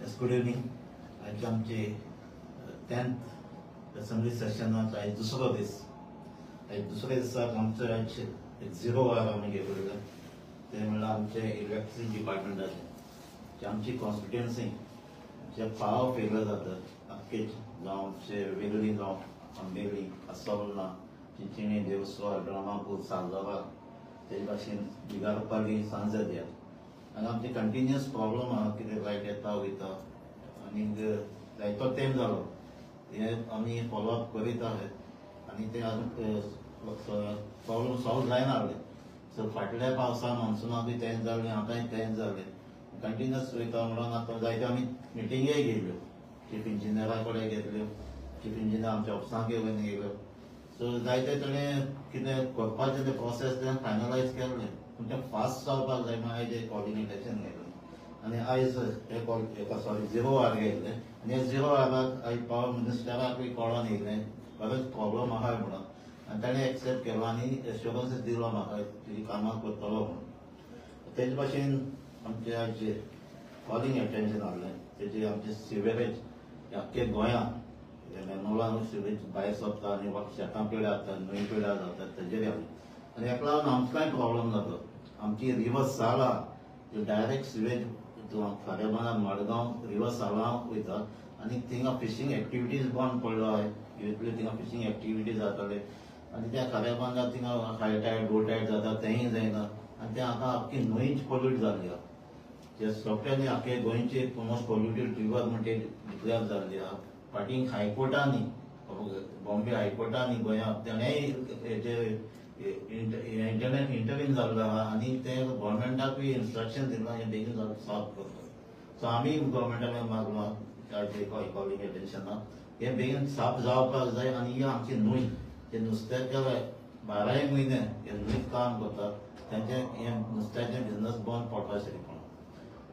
Yes, good evening. आज आमचे 10th assembly सेशनात आज दुसरो दीस. आज दुसऱ्या दिसाक आमचो आज एक 0 आवर आमी घेतलो. ते म्हणल्यार आमचे इलेक्ट्रिसिटी डिपार्टमेंटाचे जे आमची कॉन्स्टिट्युएन्सी जे पावर फेल्युअर जातात अख्खे जावचे वेगळी जावं आंबेली आसोळना चिंचिणी देवस्वर ड्रामापूर सालगांवा ते भाशेन बिगारपाली सांजद्या आणि आमचे कंटिन्युअस प्रॉब्लम आहा कितें लायट येता वयता आनी जायतो टायम जालो हे आमी फॉलोअप करीत आहात आनी ते आजून प्रॉब्लम सॉल्व जायना आहले. सो फाटल्या पावसा मॉन्सुना बी तेंच जाल्लें आतांय तेंच जाल्लें कंटिन्युअस वयता म्हणून आतां जायत्यो आमी मिटिंगेय घेयल्यो चीफ इंजिनियरा कडेन घेतल्यो चीफ इंजिनियर आमच्या ऑफिसांक येवन येयल्यो. सो जायते तेणें कितें करपाचें तें प्रोसेस तें फायनलायज केल्लें पूण तें फास्ट जावपाक जाय म्हणून आयज एक कॉर्डिनेटेशन घेतलें आनी आयज एका 0 आवर घेतलें आनी हे 0 आवराक आयज पावर मिनिस्टराकूय कळोन येयलें खरेंच प्रॉब्लम आहा म्हणून आनी ताणें एक्सेप्ट केलो आनी एश्युरन्स दिलो म्हाका तुजी कामां करतलो म्हणून. तेजे भाशेन आमचें आयज कॉलिंग एटेन्शन आहलें तेजे आमचें सिवेरेज अख्खे गोंयांत मेनोलान सिवेज भायर सोंपता आनी शेतां पिड्यार जातात न्हंय पिड्यार जातात तेजेर आनी हेका लागून आमकांय प्रॉब्लम जाता. आमची रिवर साला डायरेक्ट सिवेज खारेबांदार मडगांव रिवर साला वयता आनी थिंगा फिशींग एक्टिविटीज बंद पडलो आहाय. युजली थिंगा फिशींग एक्टिविटीज जाताले आनी त्या खारेबांदार थिंगा हाय टायड लो टायड जाता तेंय जायना आनी तें आतां आख्खी न्हंयच पोल्यूट जाल्ली आहा. ते सोंप्यांनी आख्खे गोंयचे मोस्ट पोल्युटेड रिवर म्हणून डिक्लेअर जाल्ली आहा. फाटीं हायकोर्टांनी बॉम्बे हायकोर्टांनी गोंयांत तेणेंय हेचेर इंटरनेट इंटरव्हीन जाल्लो आहा आनी ते गव्हर्मेंटाकूय इन्स्ट्रक्शन दिलां हें बेगीन सॉल्व करपाक. सो आमी गव्हर्मेंटाक मागलां कॉलिंग एटेन्शनाक हें बेगीन साफ जावपाक जाय आनी ही आमची न्हंय जे नुस्त्याचे 12 म्हयने हे न्हंयत काम करतात तेंचें हें नुस्त्याचें बिजनस बंद पडपा शकना.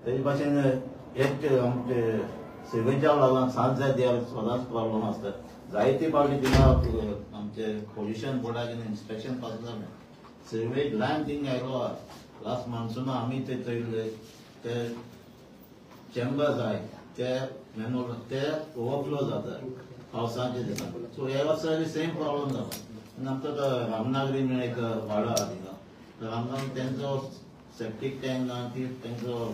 तेजे भाशेन एक आमचे सिवेजा लागून सांज देर सदांच प्रॉब्लम आसता. जायते फावटी थिंगा आमचे पोल्युशन बोर्डाचें इन्स्पेक्शन पास जालें सिवेज लायन थिंगा आयलो लास्ट मॉन्सुना आमी ते चयल्ले ते चेंबर्स आहाय ते मेनोल ते ओवरफ्लो जातात पावसाच्या दिसांनी. सो हे वर्सा सेम प्रॉब्लम जालो आनी आमकां रामनागरी म्हणून एक वाडो आहा थिंगा रामनागरी तेंचो सेप्टीक टँक आहा ती तेंचो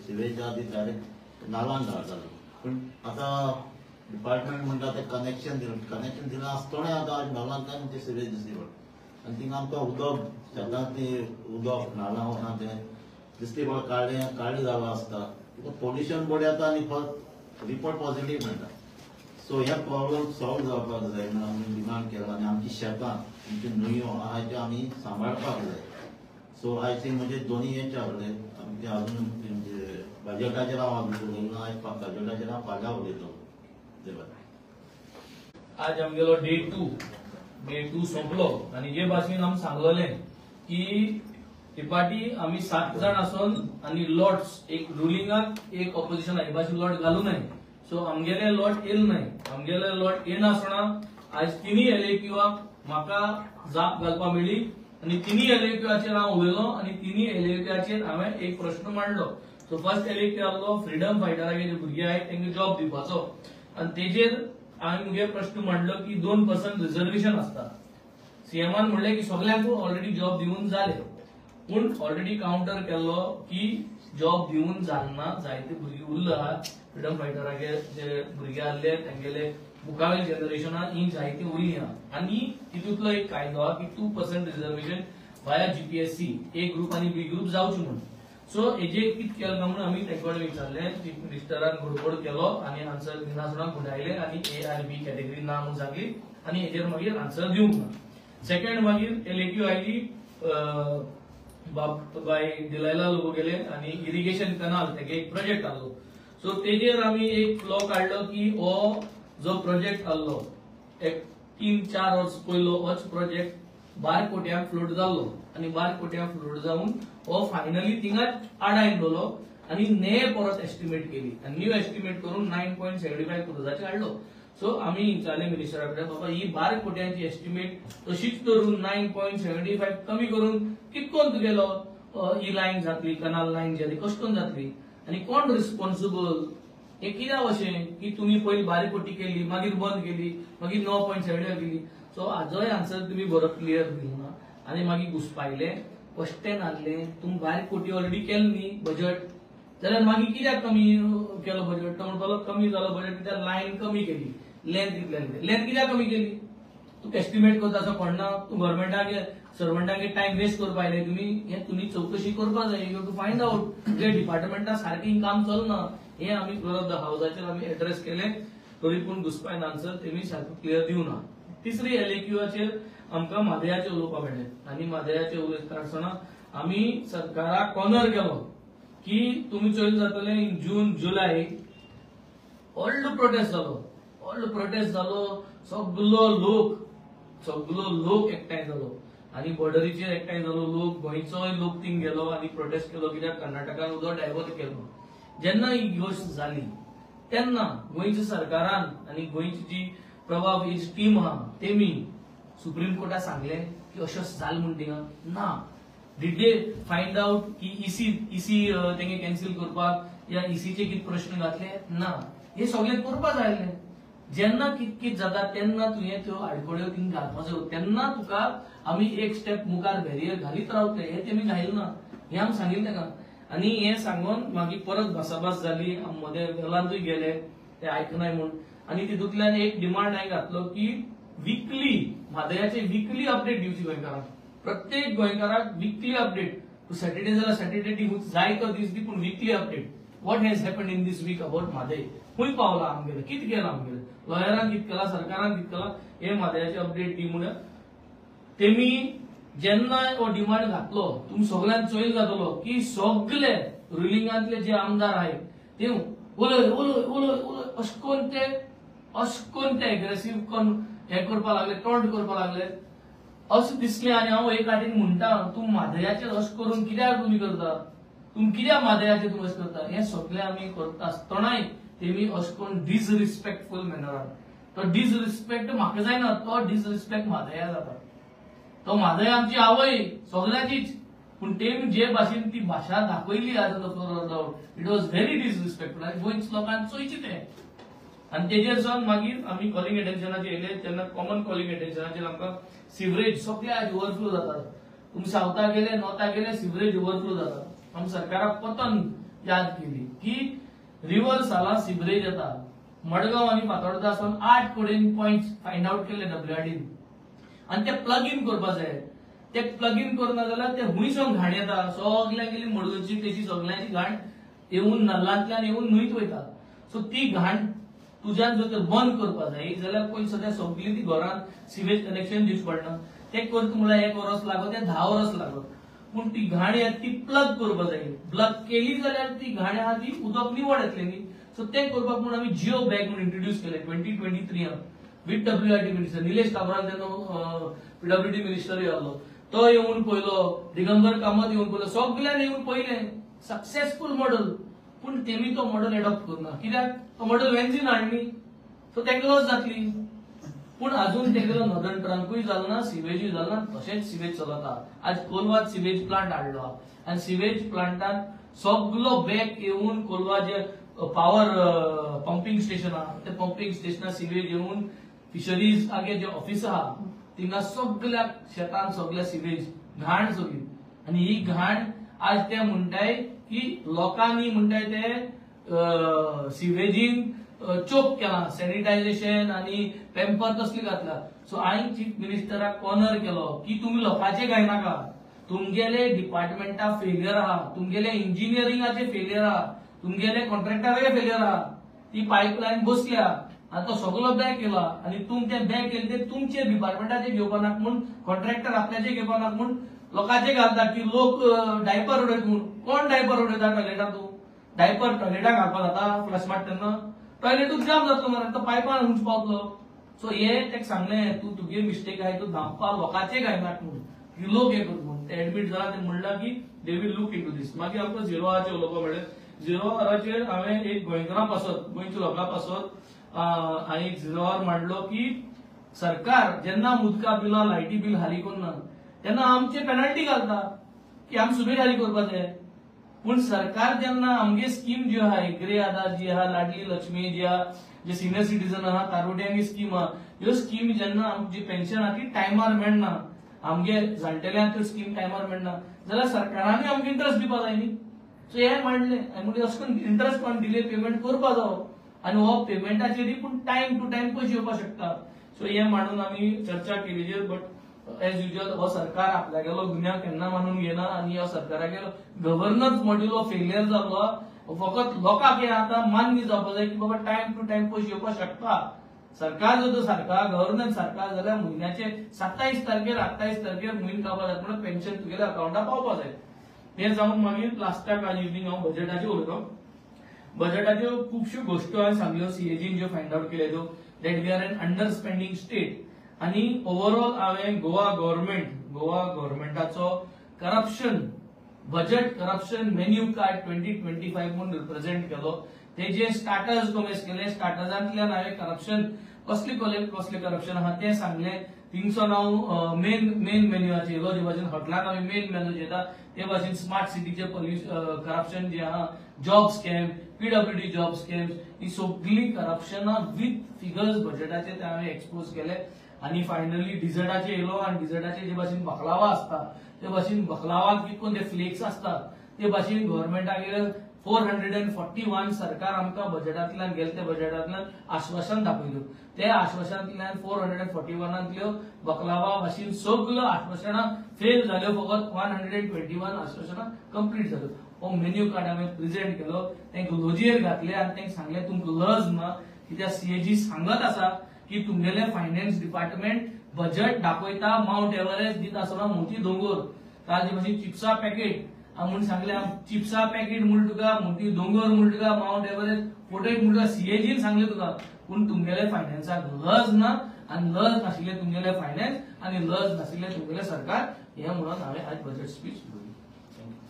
सिवेज आहा ती डायरेक्ट नालान धाडटालो पूण आतां डिपार्टमेंट म्हणटा ते कनेक्शन दिलें आसतोणें आतां नालांतल्यान ती सिवेज दिसली पडटा आनी थिंगा आमकां उदक शेतांतली उदक नालां वता तें दिसली पडटा काळी जालो आसता पोल्युशन बोर्ड येता आनी फक्त रिपोर्ट पॉझिटीव म्हणटा. सो हे प्रॉब्लम सॉल्व जावपाक जाय म्हणून आमी डिमांड केला आनी आमची शेतां आमच्यो न्हंयो आहा त्यो आमी सांबाळपाक जाय. सो आयज म्हजे दोनी हे चावले आमचे अजून बजेटाचेर हांव उलयना आयज बजेटाचेर हांव फाल्यां उलयतलो. आज आमगेलो डे 2 सोंपलो आनी जे भाशेन आमी सांगलोलें की तिपाटी आमी 7 जाण आसून आनी लॉट्स एक रुलिंगाक एक ऑपोजिशन हे भाशेन लॉट घालूं नाय. सो आमगेले लॉट येल नाय आमगेले लॉट येनासतना आज तिनी एलएक्यूआक म्हाका जाप घालपा मेळ्ळी आनी तिनी एलएक्यूआचेर हांव उलयलो आनी तिनी एलएक्यूआचेर हांवें एक प्रश्न मांडलो. सो फर्स्ट एलएक्यू आहलो फ्रीडम फायटराचे जे भुरगे आहाय तेंका जॉब दिवपाचो आनी तेजेर हांवें मुगे प्रश्न मांडलो की 2% रिजर्वेशन आसता. सीएमान म्हणलें की सगळ्यांक ऑलरेडी जॉब दिवन जाले पूण ऑलरेडी काउंटर केल्लो की जॉब दिवन जालना जायते भुरगे उरले आहात फ्रीडम फायटराचे जे भुरगे आहले तेंगेले मुखावेल जनरेशनान ही जायती उरली आहा आनी तितूंतलो एक कायदो आहा की 2% रिजर्वेशन वाया जीपीएससी ए ग्रुप आनी बी ग्रुप जावचे म्हणून. सो हेजेर कितें केलें काय म्हणून आमी तेंचे कडेन विचारलें चीफ मिनिस्टरान घोडघोड केलो आनी आन्सर दिनासतना बुडायले आनी ए आनी बी कॅटेगरी ना म्हणून सांगली आनी हेजेर मागीर आन्सर दिवंक ना. सेकंड मागीर एलएक्यू आयली बाय दिलायला लोक गेले आनी इरिगेशन कॅनाल तेगे एक प्रोजेक्ट आहलो. सो तेजेर आमी एक लॉ काडलो की हो जो प्रोजेक्ट आहलो एक 3-4 वर्स पयलो होच प्रोजेक्ट 12 कोट्यांक फ्लोट जाल्लो आनी 12 कोट्यांक फ्लोट जावन हो फायनली थिंगाच आडायन दवरलो आनी ने परत एस्टिमेट केली आनी न्यू एस्टिमेट करून 9.75 करोडाचे हाडलो. सो आमी विचारलें मिनिस्टरा कडेन बाबा ही 12 कोट्यांची एस्टिमेट तशीच धरून 9.75 कमी करून कितकोन तुगेलो ही लायन जातली कनाल लायन जी कशें करून जातली आनी कोण रिस्पॉन्सिबल हे कित्याक अशें की तुमी पयलीं बारीक पट्टी केली मागीर बंद केली मागीर 9.7 केली. सो हाजोय आन्सर तुमी बरो क्लियर दिलो आनी मागीर घुसपायले क्वेश्चन आहले तुमी बारीक पट्टी ऑलरेडी केली न्ही बजट जाल्यार मागीर कित्याक कमी केलो बजट तो म्हणपालो कमी जालो बजट कित्याक लायन कमी केली लेंथ कित्याक कमी केली. तू एस्टिमेट करता असो पडना तू गव्हर्मेंटाक सर्वंटांक टाइम वेस्ट करपा आयले तुमी चौकशी करपा जाय यू टू फायंड आउट तुमच्या डिपार्टमेंटा सारकें काम चलना हे आमी द हाऊसाचेर आमी एड्रेस केले तरी पूण घुसपायन आन्सर तेमी सारको क्लियर दिवना. तिसरी एलएक्यूआचेर आमकां म्हादयाचेर उलोवपाक मेळ्ळें आनी म्हादयाचेर उलयता आसतना आमी सरकाराक कॉर्नर केलो की तुमी चोयल जातले इन जून जुलय व्हडलो प्रोटेस्ट जालो सगळो लोक एकठांय जालो आनी बॉर्डरीचेर एकठांय जालो लोक गोंयचोय लोक थिंग गेलो आनी प्रोटेस्ट केलो कित्याक कर्नाटकान उदक डायवर्ट केलो. जेन्ना ही गोष्ट जाली तेन्ना गोंयच्या सरकारान आनी गोंयची जी प्रभाव ही टीम आहा तेमी सुप्रीम कोर्टाक सांगले की अशें जाल म्हूण थिंगा ना. डिड दे फायंड आउट की इसी तेंगे कॅन्सील करपाक या इसीचे कितें प्रश्न घातले ना. हे सगळें करपा जाय आसलें. जेन्ना कित जाता तेन्ना तुवें त्यो आडकोड्यो थिंगा घालपाच्यो तेन्ना तुका आमी एक स्टेप मुखार बॅरियर घालीत रावतले हे तेमी घायले ना हे आमी सांगिल्लें तेका. आनी हे सांगून मागीर परत भासाभास जाली मदें वेलांतूय गेले ते आयकनाय म्हूण आनी तितूंतल्यान एक डिमांड हांवें घातलो की वीकली म्हादयाचे वीकली अपडेट दिवची गोंयकारांक. प्रत्येक गोंयकाराक वीकली अपडेट तूं सॅटर्डे जाल्यार सॅटर्डे दी जाय तो दीस दी पूण weekly update what has happened in this week about म्हादय खंय पावला आमगेलें कितें केलां आमगेलें लॉयरान कितें केलां सरकारान कितें केलां हे म्हादयाचे अपडेट दी म्हणून तेमी जेन्ना हो डिमांड घातलो तुमी सगळ्यांक चोयल जातलो की सगळे रुलिंगांतले जे आमदार आहेत ते उलय उलय उलय उलय अशें करून ते एग्रेसिव्ह करून हे करपा लागले टॉन्ट करपा लागले अशें दिसलें. आनी हांव एक वाटेन म्हणटा तूं म्हादयाचेर अशें करून कित्याक तुमी करता तुमी कित्याक म्हादयाचेर तुमी अशें करता हें सगळें आमी करता आसतनाय तेमी अशें करून डिसरिस्पेक्टफुल मॅनरान तो डिसरिस्पेक्ट म्हाका जायना तो डिसरिस्पेक्ट म्हादया जाता. तो म्हादय आमची आवय सगळ्यांचीच पूण तेमी जे भाशेन ती भाशा दाखयली आज इट वॉज व्हेरी डिसरिस्पेक्टफुल आनी गोंयच्या लोकांक चोयचें तें. आनी तेजेर सावन मागीर आमी कॉलिंग एटेन्शनाचेर येयले तेन्ना कॉमन कॉलिंग एटेन्शनाचेर आमकां सिवरेज सगळ्याक ओवरफ्लो जाता. तुमी सावथाक गेले नॉर्थाक गेले सिवरेज ओवरफ्लो जाता. आमी सरकाराक पतन याद केली की रिव्हर साला सिवरेज येता मडगांव आनी फातोर्डा सावन 8 कडेन पॉइंट्स फायंड आउट केले डब्ल्यूआरडीन आनी ते प्लग इन करपा जाय. ते प्लग इन करना जाल्यार ते हुंयसून घाण येता सगळ्यांक गेली मडगांवची तेची सगळ्यांची घाण येवन नल्लांतल्यान येवन न्हंयत वयता. सो ती घाण तुज्यान जर तर बंद करपा जाय जाल्यार पयलीं सद्या सगळीं ती घरांत सिवेज कनेक्शन दिवचें पडना. ते करता म्हळ्यार 1 वर्स लागत ते 10 वर्स लागत पूण ती घाण येता ती प्लग करपा जाय. प्लग केली जाल्यार ती घाण आहा ती उदक निवळ येतलें न्ही. सो ते करपाक म्हूण आमी जिओ बॅग म्हणून इंट्रोड्यूस केले 2023 with WRD minister Nilesh Cabral तेन्ना पीडब्ल्यूडी मिनिस्टर आसलो तो येवन पयलो दिगंबर कामत येवन पयलो सगळ्यांनी येवन पयले सक्सेसफुल मॉडल पूण तेमी तो मॉडल एडॉप्ट करना कित्याक तो मॉडल वेन्झीन हाडली सो तेंका लॉस जातली. पूण अजून तेगेलो नॉर्दर्न ट्रंकूय जालो ना सिवेजूय जालो ना तशेंच सिवेज चलता. आज कोलवात सिवेज प्लांट हाडलो आनी सिवेज प्लांटान सगळो बॅग येवन कोलवा जे पावर पंपिंग स्टेशन आहा ते पंपिंग स्टेशनार सिवेज येवन फिशरीज आगे जे ऑफिस आहा थिंगा सगळ्या शेतान सगळ्या सिवेज घाण सगळी आनी ही घाण आज ते म्हणटाय की लोकांनी म्हणटाय ते सिवेजीन चोक केला सॅनिटायझेशन आनी पॅम्पर तसली घातला. सो हांवें चीफ मिनिस्टराक कॉर्नर केलो की तुमी लोकांचे घायनाका तुमगेले डिपार्टमेंटा फेलियर आहा तुमगेले इंजिनियरिंगाचे फेलियर आहा तुमगेले कॉन्ट्रॅक्टराचे फेलियर आहा. ती पायपलायन बसल्या आनी तो सगळो बॅक केला आनी तुम ते बॅक केले ते तुमचे डिपार्टमेंटाचे घेवपा नाका म्हूण कॉन्ट्रॅक्टर आपल्याचे घेवपा नाका म्हूण लोकांचे घालता की लोक डायपर उडयत म्हूण. कोण डायपर उडयता टॉयलेटात तूं डायपर टॉयलेटाक घालपा जाता फ्लश मारता तेन्ना टॉयलेटूच जाम जातलो मरे तो पायपान हुंच पावतलो. सो हे तेका सांगलें तूं तुगे मिस्टेक आहाय तूं धांपा लोकांचे घायनाक म्हूण की लोक हे करता म्हूण. ते एडमीट जाला ते म्हणला की they will look into this. मागीर आमकां 0 आवाराचेर उलोवपा मेळ्ळें. 0 आवाराचेर हांवें एक गोंयकारां पासत गोंयच्या लोकां पासत हांवें 0 आवर मांडलो की सरकार जेन्ना उदका बिलां लायटी बील हाली करना तेन्ना आमचे पेनल्टी घालता की आमी सुबेज हाली करपा जाय पूण सरकार जेन्ना आमगे स्कीम ज्यो आहा एग्रे आधार जी आहा लाडली लक्ष्मी जी आहा जे सिनियर सिटीजन आहा तारुड्यांगी स्कीम आहा ह्यो स्कीम जेन्ना आमची पेन्शन आहा ती टायमार मेळना आमगे जाणटेल्यांक त्यो स्कीम टायमार मेळना जाल्यार सरकारांनी आमकां इंट्रस्ट दिवपा जाय न्ही सो हे म्हणलें म्हणजे अशें करून इंट्रस्ट ऑन डिले पेमेंट करपा जावो आनी हो पेमेंटाचेर पूण टायम टू टायम पयशे येवपाक शकता सो हे मांडून आमी चर्चा केली बट एज युजल हो सरकार आपल्यागेलो गुन्या केन्ना मानून घेना आनी ह्या सरकारागेलो गव्हर्नन्स मॉड्यूल फेलियर जाल्लो फकत लोकांक हे आतां मान्य जावपाक जाय की बाबा टायम टू टायम पयशे येवपाक शकता सरकार जर सारका गव्हर्नन्स सारका जाल्यार म्हयन्याचे 27 तारखेर 28 तारखेर म्हयनो काबार जाता म्हणून पेन्शन तुगेल्या अकाउंटाक पावपाक जाय हे जावन मागीर लास्टाक आज इव्हनिंग हांव बजेटाचेर उलयतां बजेटाच्यो खुबश्यो गोश्टी हांवें सांगल्यो सीएजीन ज्यो फायंड आउट केल्यो that we are an under spending state आनी ओवरऑल हांवें गोवा गव्हर्नमेंटाचो corruption budget corruption menu card 2025 म्हणून रिप्रेझेंट केलो तेजे स्टार्टर्स कमेस केले स्टार्टर्सांतल्यान हांवें करप्शन कसले करप्शन आहा ते सांगले थिंगसोन हांव मेन मेन्यूआचेर येयलो जे भाशेन हॉटेलांत आमी मेन मेन्यू जेता ते भाशेन स्मार्ट सिटीचे करप्शन जे आहा job scam PWD job scams ही सगळी करप्शनां विथ फिगर्स बजेटाचे ते हांवें एक्सपोज केले आनी फायनली डिझर्टाचेर येयलो आनी डिझर्टाचे जे भाशेन बकलावा आसता ते भाशेन बकलावाक कितकोन ते फ्लेक्स आसता ते भाशेन गव्हर्नमेंटागेर 441 सरकार आमकां बजेटांतल्यान गेले ते बजेटांतल्यान आश्वासन दाखयल्यो त्या आश्वासनांतल्यान 441 बकलावा भाशेन सगळ्यो आश्वासनां फेल जाल्यो फकत 121 आश्वासनां कंप्लीट जाल्यो हो मेन्यू कार्ड हांवें प्रेझेंट केलो तांकां लॉजीर घातले आनी तांकां सांगलें तुमकां लज ना कित्याक सीएजी सांगत आसा की तुमगेले फायनान्स डिपार्टमेंट बजेट दाखयता माउंट एव्हरेस्ट दिता आसतना मोठी दोंगर ताजे भाशेन चिप्सा पॅकेट म्हणून सांगले चिप्सा पॅकेट म्हूण तुका मोठी दोंगर म्हूण तुका माउंट एव्हरेस्ट फोटो म्हूण तुका सीएजीन सांगले तुका पूण तुमगेले फायनान्साक लज ना आनी लज नाशिल्ले तुमगेले फायनान्स आनी लज नाशिल्ले तुमगेले सरकार हे म्हणून हांवें आज बजेट स्पीच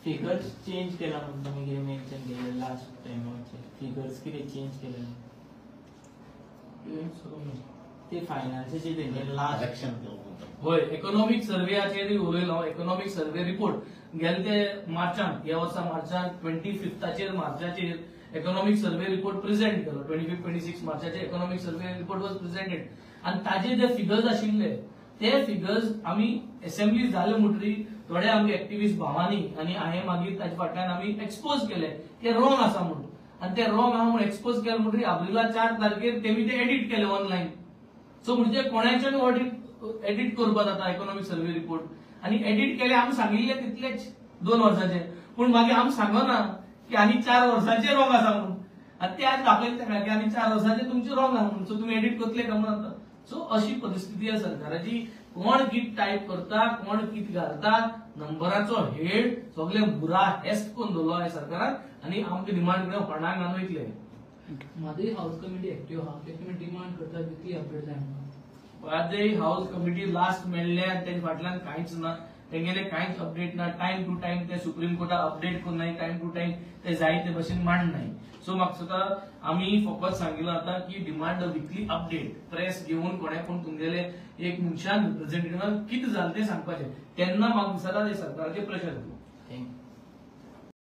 फिगर्स चेंज केला म्हणून तुमी मेन्शन केले लास्ट टायमाचे फिगर्स कितें चेंज केले ते फायनान्साचे तेंचे लास्ट एक्शन होय इकॉनॉमिक सर्वेचेर उलयलो इकॉनॉमिक सर्वे रिपोर्ट गेले ते मार्चांत ह्या वर्सा मार्चांत 25 मार्चाचेर इकॉनॉमिक सर्वे रिपोर्ट प्रेझेंट केलो 25-26 मार्चाचेर economic survey report was presented आनी ताजे जे फिगर्स आशिल्ले ते फिगर्स आमी असेंब्ली जाले म्हणटरी थोडे आमगे एक्टिविस्ट भावांनी आनी हांवें मागीर ताजे फाटल्यान आमी एक्सपोज केले ते रॉंग आसा म्हणून आनी ते रॉंग आहा म्हणून एक्सपोज केले म्हणटरी एप्रिला 4 तारखेर तेमी ते एडिट केले ऑनलायन सो म्हणजे कोणाचें एडिट करपा जाता इकॉनॉमिक सर्वे रिपोर्ट आनी एडिट केले आमी सांगिल्ले तितलेच 2 वर्साचे पूण मागीर आमी सांगना की आनी 4 वर्साचे रॉंग आसा म्हणून आनी ते आज दाखयले तेका की आनी 4 वर्साचे तुमचे रॉंग आहा म्हणून सो तुमी एडिट करतले काय म्हणून आतां सो अशी परिस्थिती आहे सरकाराची कोण कित टायप करता कोण कित घालता नंबराचो हेड सगळे बुरा हेस्ट करून दवरलो आहे सरकारान आनी आमचे डिमांड कडेन होणाक घालून वयतले म्हादई हाऊस कमिटी एक्टिव्ह आहा ते तुमी डिमांड करता वीकली अपडेट जाय म्हणून म्हादई हाऊस कमिटी लास्ट मेळ्ळे आनी तेजे फाटल्यान कांयच ना तेंगेले कांयच अपडेट ना टायम टू टायम ते सुप्रीम कोर्टाक अपडेट करनाय टायम टू टायम ते जाय ते भशेन मांडनाय सो म्हाका दिसता आमी फकत सांगिल्लो आतां की डिमांड वीकली अपडेट प्रेस घेवन कोणे कोण तुमगेले एक मनशान रिप्रेझेंटेटिव्हान कितें जालें तें सांगपाचें तेन्ना म्हाका दिसता ते सरकाराचेर प्रेशर येतलो थँक्यू